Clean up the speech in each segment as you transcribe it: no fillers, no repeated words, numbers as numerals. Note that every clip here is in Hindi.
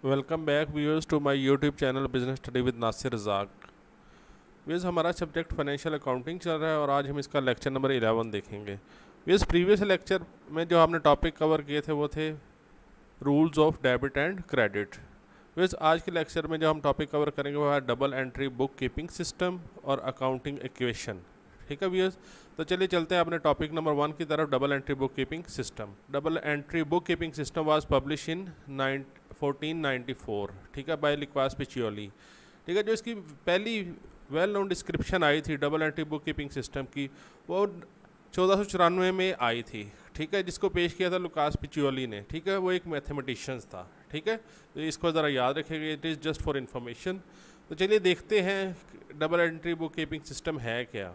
Welcome back viewers to my YouTube channel business study with Nasir Razzaq. Viewers, हमारा सब्जेक्ट फाइनेंशियल अकाउंटिंग चल रहा है और आज हम इसका लेक्चर नंबर 11 देखेंगे। व्यूअर्स, प्रीवियस लेक्चर में जो हमने टॉपिक कवर किए थे वो थे rules of debit and credit. Viewers, आज के लेक्चर में जो हम टॉपिक कवर करेंगे वो है double entry bookkeeping system और अकाउंटिंग इक्वेशन। ठीक है व्यूअर्स, तो चलिए चलते हैं अपने टॉपिक नंबर 1 की तरफ, double entry bookkeeping system. Double entry bookkeeping system was publish in 1494, ठीक है, बाय लिक्वास पिचियोली। ठीक है, जो इसकी पहली वेल नोन डिस्क्रिप्शन आई थी double entry bookkeeping system की, वो 1494 में आई थी। ठीक है, जिसको पेश किया था लुकास पिचियोली ने। ठीक है, वो एक मैथमेटिशियंस था। ठीक है, तो इसको ज़रा याद रखिएगा, it is just for information. तो चलिए देखते हैं double entry bookkeeping system है क्या।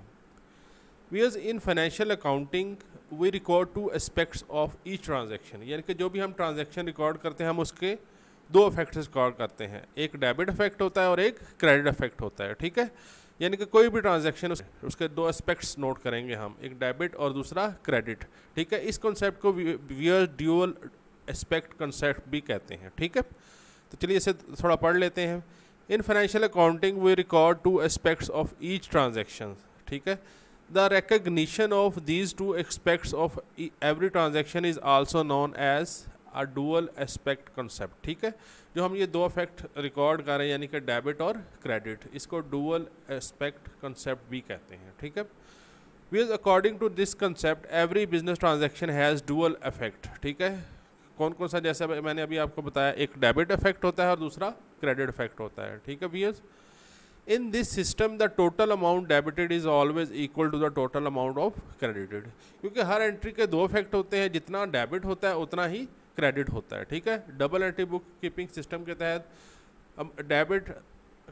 Whereas in financial accounting we record two aspects of each transaction, यानी कि जो भी हम ट्रांजैक्शन रिकॉर्ड करते हैं हम उसके दो इफेक्ट्स रिकॉर्ड करते हैं, एक डेबिट इफेक्ट होता है और एक क्रेडिट इफेक्ट होता है। ठीक है, यानी कि कोई भी ट्रांजैक्शन उसके दो एस्पेक्ट्स नोट करेंगे हम, एक डेबिट और दूसरा क्रेडिट। ठीक है, इस कॉन्सेप्ट को वियर ड्यूअल एस्पेक्ट कॉन्सेप्ट भी कहते हैं। ठीक है, तो चलिए इसे थोड़ा पढ़ लेते हैं। In financial accounting we record two aspects of each transaction. ठीक है, the recognition of these two aspects of every transaction is also known as a dual aspect concept। ठीक है, जो हम ये दो इफेक्ट रिकॉर्ड कर रहे हैं यानी कि डेबिट और क्रेडिट, इसको डुअल एस्पेक्ट कंसेप्ट भी कहते हैं। ठीक है, because according to this concept every business transaction has dual effect। ठीक है, कौन कौन सा, जैसे मैंने अभी आपको बताया, एक डेबिट इफेक्ट होता है और दूसरा क्रेडिट इफेक्ट होता है। ठीक है viewers, in this system the total amount debited is always equal to the total amount of credited, क्योंकि हर एंट्री के दो इफेक्ट होते हैं, जितना डेबिट होता है उतना ही क्रेडिट होता है। ठीक है, double entry bookkeeping system के तहत डेबिट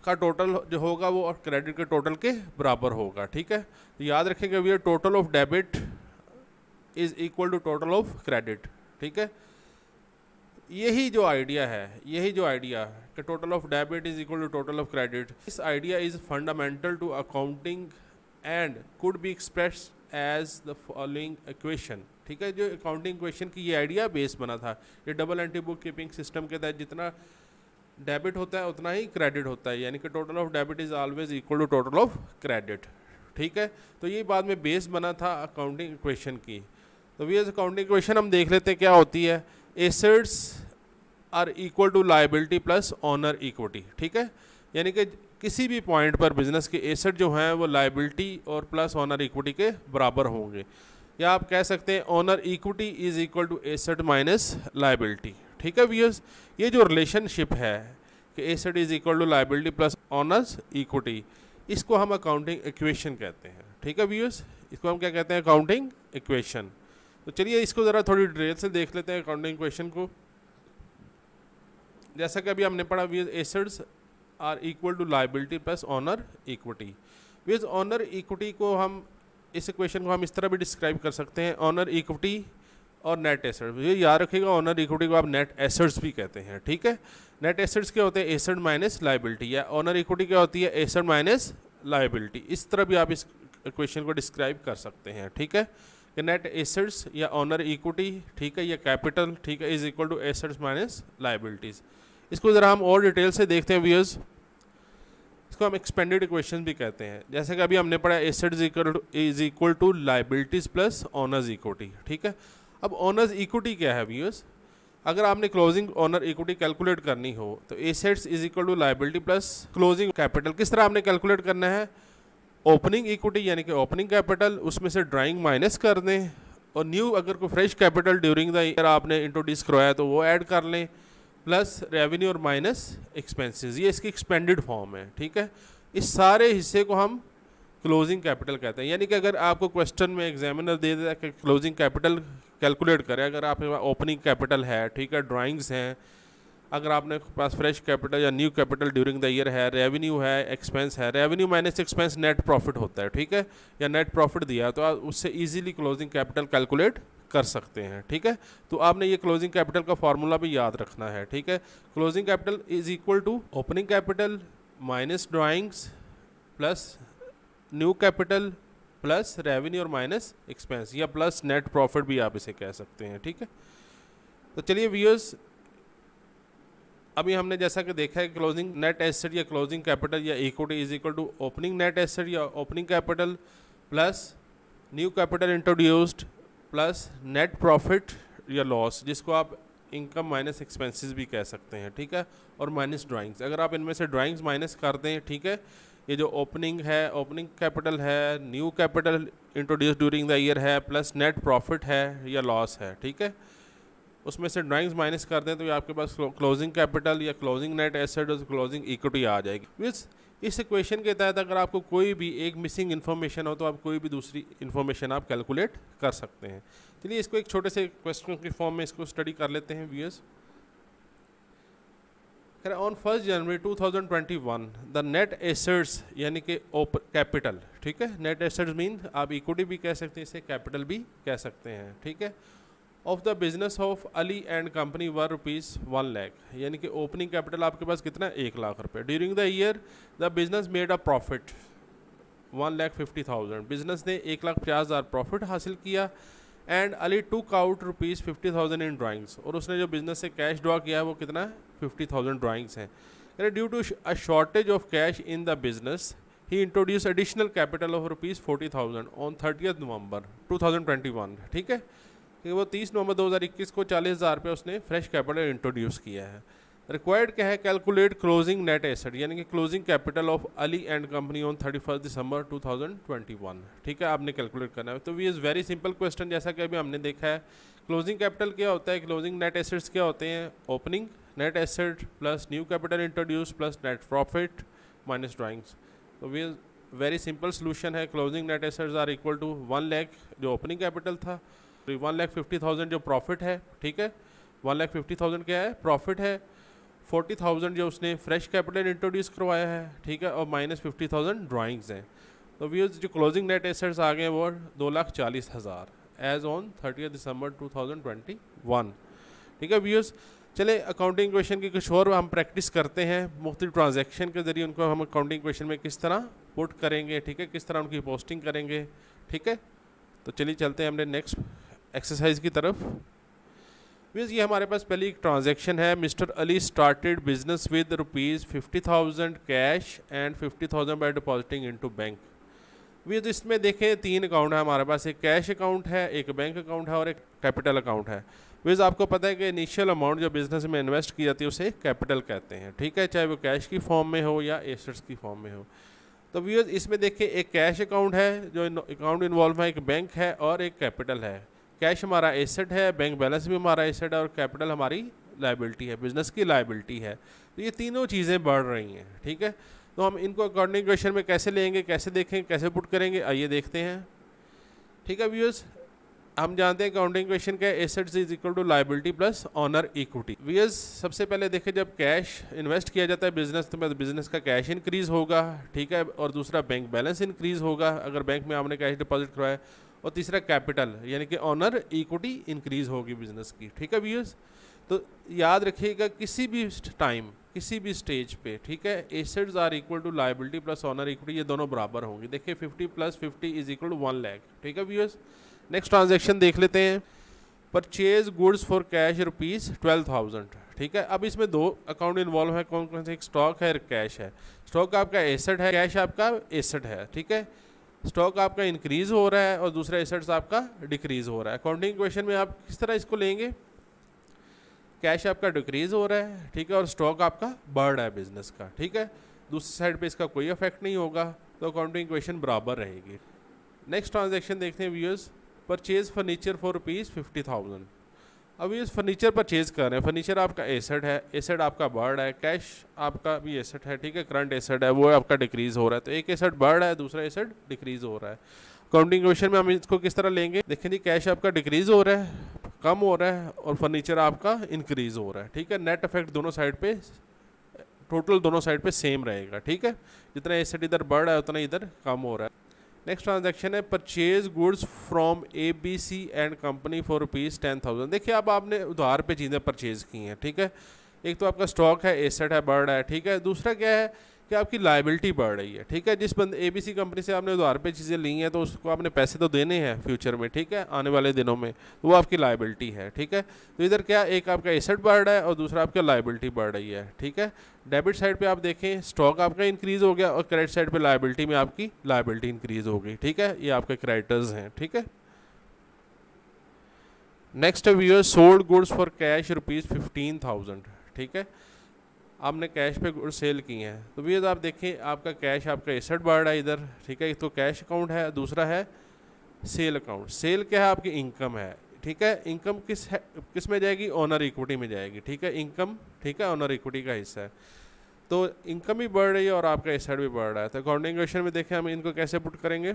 का टोटल जो होगा वो और क्रेडिट के टोटल के बराबर होगा। ठीक है, तो याद रखेंगे we total of debit is equal to total of credit. ठीक है, यही जो आइडिया कि total of debit is equal to total of credit, this idea is fundamental to accounting and could be expressed as the following equation. ठीक है, जो अकाउंटिंग इक्वेशन की ये आइडिया बेस बना था। ये double entry bookkeeping system के तहत जितना डेबिट होता है उतना ही क्रेडिट होता है, यानी कि total of debit is always equal to total of credit. ठीक है, तो ये बाद में बेस बना था अकाउंटिंग इक्वेशन की। तो वी एज अकाउंटिंग इक्वेशन हम देख लेते हैं क्या होती है। Assets are equal to liability plus owner equity. ठीक है, यानी कि किसी भी पॉइंट पर बिजनेस के एसेट जो हैं वो लाइबिलिटी और प्लस ऑनर इक्विटी के बराबर होंगे, या आप कह सकते हैं owner equity is equal to asset minus liability. ठीक है व्यूअर्स, ये जो रिलेशनशिप है कि asset is equal to liability plus owners equity, इसको हम अकाउंटिंग इक्वेशन कहते हैं। ठीक है व्यूअर्स, इसको हम क्या कहते हैं, अकाउंटिंग इक्वेशन। तो चलिए इसको ज़रा थोड़ी डिटेल से देख लेते हैं अकाउंटिंग इक्वेशन को। जैसा कि अभी हमने पढ़ा, with assets are equal to liability plus owner equity. With owner equity को हम, इस इक्वेशन को हम इस तरह भी डिस्क्राइब कर सकते हैं, ऑनर इक्विटी और नेट एसेट्स। ये याद रखिएगा, ऑनर इक्विटी को आप नेट एसेट्स भी कहते हैं। ठीक है, नेट एसेट्स क्या होते हैं, एसेट माइनस लाइबिलिटी, या ऑनर इक्विटी क्या होती है, एसेट माइनस लाइबिलिटी। इस तरह भी आप इस इक्वेशन को डिस्क्राइब कर सकते हैं। ठीक है, कि नेट एसेट्स या ऑनर इक्विटी, ठीक है, या कैपिटल, ठीक है, is equal to assets minus liabilities. इसको ज़रा हम और डिटेल से देखते हैं व्यूअर्स। इसको हम एक्सपेंडेड इक्वेशन भी कहते हैं। जैसे कि अभी हमने पढ़ा, assets is equal to liabilities plus owners equity. ठीक है, अब ऑनर्स इक्विटी क्या है व्यूअर्स, अगर आपने क्लोजिंग ऑनर इक्विटी कैलकुलेट करनी हो तो assets is equal to liability plus closing capital. किस तरह आपने कैलकुलेट करना है, ओपनिंग इक्विटी यानी कि ओपनिंग कैपिटल, उसमें से ड्राइंग माइनस कर दें, और न्यू अगर कोई fresh capital during the year आपने इंट्रोड्यूस करवाया तो वो ऐड कर लें, प्लस रेवेन्यू और माइनस एक्सपेंसेस। ये इसकी एक्सपेंडेड फॉर्म है। ठीक है, इस सारे हिस्से को हम क्लोजिंग कैपिटल कहते हैं। यानी कि अगर आपको क्वेश्चन में एग्जामिनर दे देता है कि क्लोजिंग कैपिटल कैलकुलेट करें, अगर आपके पास ओपनिंग कैपिटल है, ठीक है, ड्राइंग्स हैं, अगर आपने पास फ्रेश कैपिटल या new capital during the year है, रेवेन्यू है, एक्सपेंस है, revenue minus expense net profit होता है। ठीक है, या नेट प्रॉफिट दिया तो आप उससे इजीली क्लोजिंग कैपिटल कैलकुलेट कर सकते हैं। ठीक है, तो आपने ये क्लोजिंग कैपिटल का फार्मूला भी याद रखना है। ठीक है, closing capital is equal to opening capital minus drawings plus new capital plus revenue और माइनस एक्सपेंस, या प्लस नेट प्रॉफिट भी आप इसे कह सकते हैं। ठीक है, तो चलिए व्यूअर्स, अभी हमने जैसा कि देखा है क्लोजिंग नेट एसेट या क्लोजिंग कैपिटल या equity is equal to opening net asset या opening capital plus new capital introduced plus net profit या लॉस, जिसको आप इनकम माइनस एक्सपेंसेस भी कह सकते हैं, ठीक है, और माइनस ड्राइंग्स। अगर आप इनमें से ड्राइंग्स माइनस कर दें, ठीक है, ये जो ओपनिंग है, ओपनिंग कैपिटल है, new capital introduce during the year है, प्लस नेट प्रॉफिट है या लॉस है, ठीक है, उसमें से ड्राइंग्स माइनस कर दें तो ये आपके पास क्लोजिंग कैपिटल या क्लोजिंग नेट एसेट और क्लोजिंग इक्विटी आ जाएगी। मीन्स इस इक्वेशन के तहत अगर आपको कोई भी एक मिसिंग इन्फॉर्मेशन हो तो आप कोई भी दूसरी इन्फॉर्मेशन आप कैलकुलेट कर सकते हैं। चलिए इसको एक छोटे से क्वेश्चन के फॉर्म में इसको स्टडी कर लेते हैं viewers. On 1 January 2021 the net assets यानी कि कैपिटल, ठीक है, नेट एसेट्स मीन आप इक्विटी भी कह सकते हैं, इसे कैपिटल भी कह सकते हैं, ठीक है, of the business of Ali and company were ₹1 lakh, यानी कि ओपनिंग कैपिटल आपके पास कितना 1 लाख रुपये। During the year the business made a profit 1,50,000, business ने 1,50,000 प्रॉफिट हासिल किया। And Ali took out ₹50,000 in drawings, और उसने जो बिजनेस से कैश ड्रॉ किया है वो कितना है 50,000 ड्राइंग्स हैं। Due to a shortage of cash in the business he introduce additional capital of ₹40,000 on 30 November 2021, ठीक है, कि वो 30 नवंबर 2021 को 40,000 रुपये उसने फ्रेश कैपिटल इंट्रोड्यूस किया है। रिक्वायर्ड क्या है, कैलकुलेट क्लोजिंग नेट एसेट यानी कि closing capital of Ali and company on 31 December 2021, ठीक है, आपने कैलकुलेट करना है। तो we is very simple question, जैसा कि अभी हमने देखा है। क्लोजिंग कैपिटल क्या होता है, क्लोजिंग नेट एसेट्स क्या होते हैं, opening net asset plus new capital introduce plus net profit minus drawings. तो वी वेरी सिंपल सोल्यूशन है, closing net assets are equal to 1 lakh जो ओपनिंग कैपिटल था, 1,50,000 जो प्रॉफिट है, ठीक है, 1,50,000 क्या है प्रॉफिट है, 40,000 जो उसने फ्रेश कैपिटल इंट्रोड्यूस करवाया है, ठीक है, और माइनस 50,000 ड्राइंग्स हैं। तो व्यूअर्स जो क्लोजिंग नेट एसेट्स आ गए वो 2,40,000 एज ऑन 30 दिसंबर 2021, ठीक है व्यूअर्स। चले अकाउंटिंग क्वेश्चन की कुछ और हम प्रैक्टिस करते हैं, मुख्तलिफ ट्रांजैक्शन के जरिए उनको हम अकाउंटिंग क्वेश्चन में किस तरह पुट करेंगे, ठीक है, किस तरह उनकी पोस्टिंग करेंगे, ठीक है। तो चलिए चलते हैं हमने नेक्स्ट एक्सरसाइज की तरफ। मीन्स ये हमारे पास पहली एक ट्रांजैक्शन है, mister Ali started business with ₹50,000 cash and 50,000 by depositing into bank. Means इसमें देखें 3 अकाउंट है हमारे पास, एक कैश अकाउंट है, एक बैंक अकाउंट है और एक कैपिटल अकाउंट है। मीन्स आपको पता है कि इनिशियल अमाउंट जो बिजनेस में इन्वेस्ट की जाती है उसे कैपिटल कहते हैं, ठीक है, चाहे वो कैश की फॉर्म में हो या एसेट्स की फॉर्म में हो। तो व्यूअर्स इसमें देखिए एक कैश अकाउंट है जो अकाउंट इन्वॉल्व है, एक बैंक है और एक कैपिटल है। कैश हमारा एसेट है, बैंक बैलेंस भी हमारा एसेट है और कैपिटल हमारी लायबिलिटी है, बिजनेस की लायबिलिटी है। तो ये तीनों चीज़ें बढ़ रही हैं, ठीक है। तो हम इनको अकाउंटिंग क्वेश्चन में कैसे लेंगे, कैसे देखेंगे, कैसे पुट करेंगे, आइए देखते हैं, ठीक है व्यूअर्स। हम जानते हैं अकाउंटिंग क्वेश्चन का assets is equal to liability plus owner equity. Viewers सबसे पहले देखें जब कैश इन्वेस्ट किया जाता है बिजनेस तो बिजनेस का कैश इंक्रीज़ होगा, ठीक है, और दूसरा बैंक बैलेंस इंक्रीज़ होगा अगर बैंक में आपने कैश डिपॉजिट करवाया, और तीसरा कैपिटल यानी कि ऑनर इक्विटी इंक्रीज़ होगी बिजनेस की, ठीक है व्यूअर्स। तो याद रखिएगा किसी भी टाइम किसी भी स्टेज पे, ठीक है, assets are equal to liability plus owner equity, ये दोनों बराबर होंगे। देखिए 50 + 50 इज इक्वल टू 1 लाख, ठीक है व्यूअर्स। नेक्स्ट ट्रांजैक्शन देख लेते हैं, परचेज गुड्स फॉर कैश ₹12,000, ठीक है। अब इसमें 2 अकाउंट इन्वॉल्व है, कौन कौन से, एक स्टॉक है, एक कैश है। स्टॉक आपका एसेट है, कैश आपका एसेट है, ठीक है। स्टॉक आपका इंक्रीज़ हो रहा है और दूसरा एसेट्स आपका डिक्रीज़ हो रहा है। अकाउंटिंग क्वेश्चन में आप किस तरह इसको लेंगे, कैश आपका डिक्रीज़ हो रहा है, ठीक है, और स्टॉक आपका बढ़ रहा है बिजनेस का, ठीक है, दूसरी साइड पे इसका कोई इफेक्ट नहीं होगा, तो अकाउंटिंग क्वेश्चन बराबर रहेगी। नेक्स्ट ट्रांजैक्शन देखते हैं व्यूअर्स, परचेज फर्नीचर फॉर ₹50,000। अब ये फर्नीचर परचेज कर रहे हैं, फर्नीचर आपका एसेट है, एसेट आपका बढ़ रहा है, कैश आपका भी एसेट है, ठीक है, करंट एसेट है, वो आपका डिक्रीज़ हो रहा है, तो एक एसेट बढ़ रहा है, दूसरा एसेट डिक्रीज़ हो रहा है। अकाउंटिंग क्वेश्चन में हम इसको किस तरह लेंगे, देखें जी, कैश आपका डिक्रीज़ हो रहा है, कम हो रहा है, और फर्नीचर आपका इंक्रीज़ हो रहा है, ठीक है। नेट इफेक्ट दोनों साइड पे, टोटल दोनों साइड पे सेम रहेगा, ठीक है, जितना एसेट इधर बढ़ रहा है उतना इधर कम हो रहा है। नेक्स्ट ट्रांजैक्शन है purchase goods from ABC and company for ₹10,000। देखिए अब आपने उधार पे चीज़ें परचेज की हैं, ठीक है। एक तो आपका स्टॉक है, एसेट है, बढ़ रहा है, ठीक है। दूसरा क्या है कि आपकी लायबिलिटी बढ़ रही है, ठीक है। जिस बंदे ABC कंपनी से आपने उधार पे चीज़ें ली हैं तो उसको आपने पैसे तो देने हैं फ्यूचर में, ठीक है, आने वाले दिनों में, तो वो आपकी लायबिलिटी है, ठीक है। तो इधर क्या, एक आपका एसेट बढ़ रहा है और दूसरा आपका लायबिलिटी बढ़ रही है, ठीक है। डेबिट साइड पे आप देखें स्टॉक आपका इंक्रीज़ हो गया और क्रेडिट साइड पे लायबिलिटी में आपकी लायबिलिटी इंक्रीज़ हो गई, ठीक है। ये आपके क्रेडिटर्स हैं, ठीक है। नेक्स्ट है सोल्ड गुड्स फॉर कैश ₹15,000, ठीक है। आपने कैश पे गुड्स सेल किए हैं तो व्यूअर्स आप देखें आपका कैश, आपका एसेट बढ़ रहा है इधर, ठीक है। एक तो कैश अकाउंट है, दूसरा है सेल अकाउंट। सेल क्या है, आपकी इनकम है, ठीक है। इनकम किस में जाएगी, ओनर इक्विटी में जाएगी, ठीक है। इनकम, ठीक है, ओनर इक्विटी का हिस्सा है। तो इनकम भी बढ़ रही है और आपका एसेट भी बढ़ रहा है। तो अकाउंटिंग क्वेश्चन में देखें हम इनको कैसे पुट करेंगे,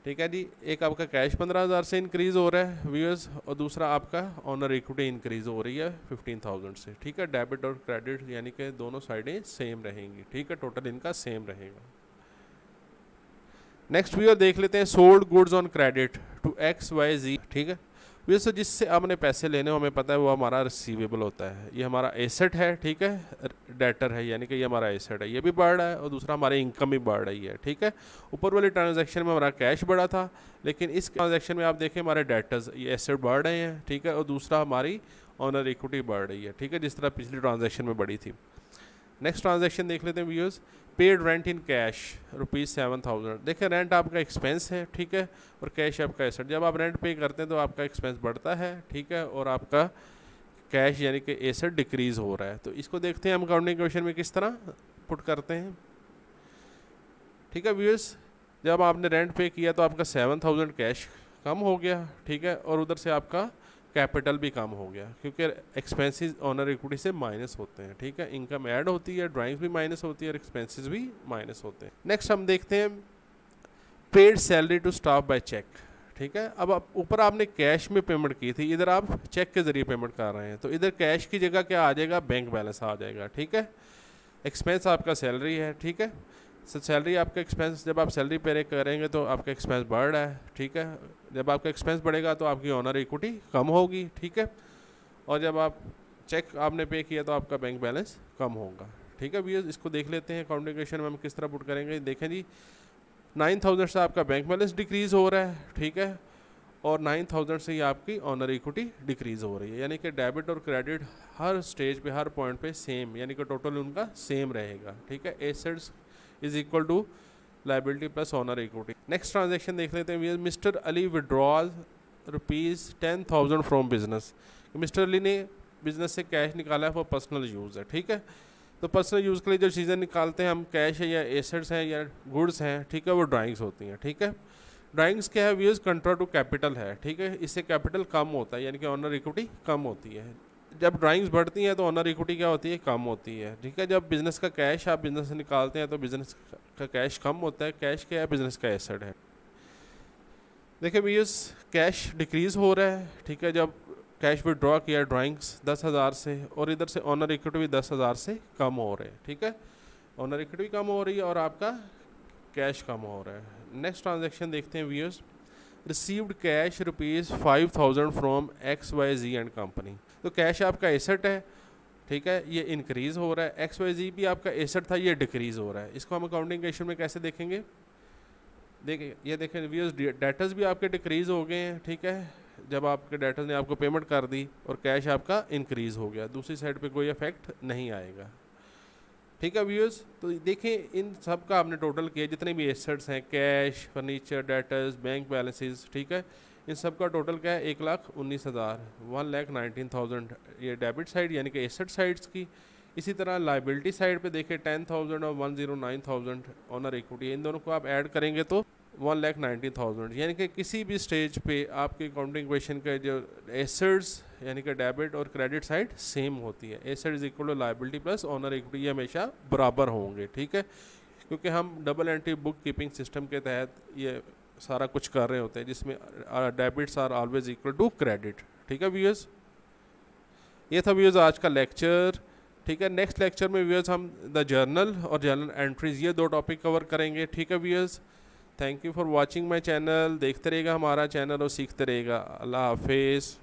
ठीक है जी। एक आपका कैश 15,000 से इंक्रीज़ हो रहा है व्यूअर्स और दूसरा आपका ऑनर इक्विटी इंक्रीज़ हो रही है 15,000 से, ठीक है। डेबिट और क्रेडिट यानी कि दोनों साइडें सेम रहेंगी, ठीक है। टोटल इनका सेम रहेगा। नेक्स्ट व्यूअर देख लेते हैं sold goods on credit to XYZ, ठीक है। व्यूअर्स जिससे आपने पैसे लेने हो, हमें पता है वो हमारा रिसीवेबल होता है, ये हमारा एसेट है, ठीक है। डेटर है यानी कि ये हमारा एसेट है, ये भी बढ़ रहा है और दूसरा हमारी इनकम भी बढ़ रही है, ठीक है। ऊपर वाले ट्रांजैक्शन में हमारा कैश बढ़ा था, लेकिन इस ट्रांजैक्शन में आप देखें हमारे डेटर्स, ये एसेट बढ़ रहे हैं, ठीक है। और दूसरा हमारी ऑनर इक्विटी बढ़ रही है, ठीक है, जिस तरह पिछली ट्रांजैक्शन में बढ़ी थी। नेक्स्ट ट्रांजैक्शन देख लेते हैं viewers. Paid rent in cash ₹7,000। देखिए रेंट आपका एक्सपेंस है, ठीक है, और कैश आपका एसेट। जब आप रेंट पे करते हैं तो आपका एक्सपेंस बढ़ता है, ठीक है, और आपका कैश यानी कि एसेट डिक्रीज़ हो रहा है। तो इसको देखते हैं हम अकाउंटिंग क्वेश्चन में किस तरह पुट करते हैं, ठीक है व्यूअर्स। जब आपने रेंट पे किया तो आपका 7,000 कैश कम हो गया, ठीक है, और उधर से आपका कैपिटल भी कम हो गया क्योंकि एक्सपेंसेस ऑनर इक्विटी से माइनस होते हैं, ठीक है। इनकम ऐड होती है, ड्राइंग्स भी माइनस होती है और एक्सपेंसेस भी माइनस होते हैं। नेक्स्ट हम देखते हैं paid salary to staff by cheque, ठीक है। अब आप ऊपर आपने कैश में पेमेंट की थी, इधर आप चेक के ज़रिए पेमेंट कर रहे हैं, तो इधर कैश की जगह क्या आ जाएगा, बैंक बैलेंस आ जाएगा, ठीक है। एक्सपेंस आपका सैलरी है, ठीक है। सैलरी आपका एक्सपेंस, जब आप सैलरी पे करेंगे तो आपका एक्सपेंस बढ़ रहा है, ठीक है। जब आपका एक्सपेंस बढ़ेगा तो आपकी ऑनर इक्विटी कम होगी, ठीक है। और जब आप चेक आपने पे किया तो आपका बैंक बैलेंस कम होगा, ठीक है भैया। इसको देख लेते हैं अकाउंटिंग क्वेश्चन में हम किस तरह पुट करेंगे। देखें जी 9,000 से आपका बैंक बैलेंस डिक्रीज़ हो रहा है, ठीक है, और 9,000 से ही आपकी ऑनर इक्विटी डिक्रीज़ हो रही है, यानी कि डेबिट और क्रेडिट हर स्टेज पे, हर पॉइंट पे सेम, यानी कि टोटल उनका सेम रहेगा, ठीक है। Assets is equal to liability plus owner equity. Next transaction देख लेते हैं। Mister Ali withdraws ₹10,000 from business. Mister Ali ने बिजनेस से कैश निकाला है फॉर पर्सनल यूज़ है, ठीक है। तो पर्सनल यूज़ के लिए जो चीज़ें निकालते हैं हम, कैश है या एसेट्स हैं या गुड्स हैं, ठीक है, वो ड्राइंग्स होती हैं, ठीक है। ड्राइंग्स क्या है व्यूज, कंट्रोल टू कैपिटल है, ठीक है। इससे कैपिटल कम होता है यानी कि ऑनर इक्विटी कम होती है। जब ड्राइंग्स बढ़ती हैं तो ऑनर इक्विटी क्या होती है, कम होती है, ठीक है। जब बिजनेस का कैश आप बिजनेस से निकालते हैं तो बिजनेस का कैश कम होता है। कैश क्या है, बिजनेस का एसेट है। देखिए व्यूज कैश डिक्रीज़ हो रहा है, ठीक है। जब कैश विड्रॉ किया ड्राइंग्स 10,000 से और इधर से ऑनर इक्विटी भी 10,000 से कम हो रहे हैं, ठीक है। ऑनर इक्विटी भी कम हो रही है और आपका कैश कम हो रहा है। नेक्स्ट ट्रांजैक्शन देखते हैं viewers. Received cash ₹5,000 from XYZ and company. तो कैश आपका एसेट है, ठीक है, ये इंक्रीज़ हो रहा है। XYZ भी आपका एसेट था, ये डिक्रीज़ हो रहा है। इसको हम अकाउंटिंग क्वेश्चन में कैसे देखेंगे, देखिए ये देखें व्यूअर्स, डेटर्स भी आपके डिक्रीज़ हो गए हैं, ठीक है। जब आपके डेटर्स ने आपको पेमेंट कर दी और कैश आपका इंक्रीज़ हो गया, दूसरी साइड पे कोई इफेक्ट नहीं आएगा, ठीक है व्यूअर्स। तो देखें इन सब का आपने टोटल किया, जितने भी एसेट्स हैं, cash, furniture, debtors, bank balances, ठीक है, इन सब का टोटल क्या है, 1,19,000, 1,19,000 ये डेबिट साइड यानी कि एसेट साइड्स की। इसी तरह लाइबिलिटी साइड पे देखें 10,000 और 109,000 ऑनर इक्विटी, इन दोनों को आप ऐड करेंगे तो 1,19,000, यानी कि किसी भी स्टेज पे आपके अकाउंटिंग क्वेश्चन के जो एसेट्स यानी कि डेबिट और क्रेडिट साइड सेम होती है। Asset is equal to liability plus owner equity, हमेशा बराबर होंगे, ठीक है, क्योंकि हम double entry bookkeeping system के तहत ये सारा कुछ कर रहे होते हैं, जिसमें debits are always equal to credit, ठीक है व्यूअर्स। ये था व्यूअर्स आज का लेक्चर, ठीक है। नेक्स्ट लेक्चर में व्यूअर्स हम द जर्नल और जर्नल एंट्रीज, ये दो टॉपिक कवर करेंगे, ठीक है viewers. Thank you for watching my channel. देखते रहेगा हमारा चैनल और सीखते रहेगा। अल्लाह हाफिज़।